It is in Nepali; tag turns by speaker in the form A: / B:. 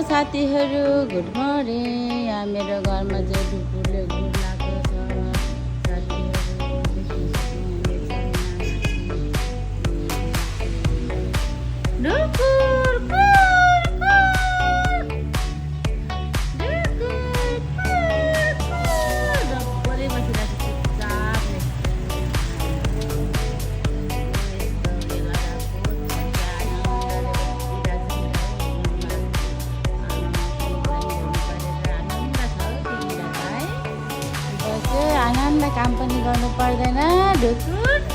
A: साथीहरू गुड मर्निङ। यहाँ मेरो घरमा चाहिँ ढुकुरले घुर्लाएको छ। साथीहरू देख्न सक्नुहुनेछ। ढुकुर कुर कुर। ढुकुर कुर कुर। डक्करै बसिरहेको छ चुपचापले। आनन्द काम पनि गर्नु पर्दैन ढुकुर।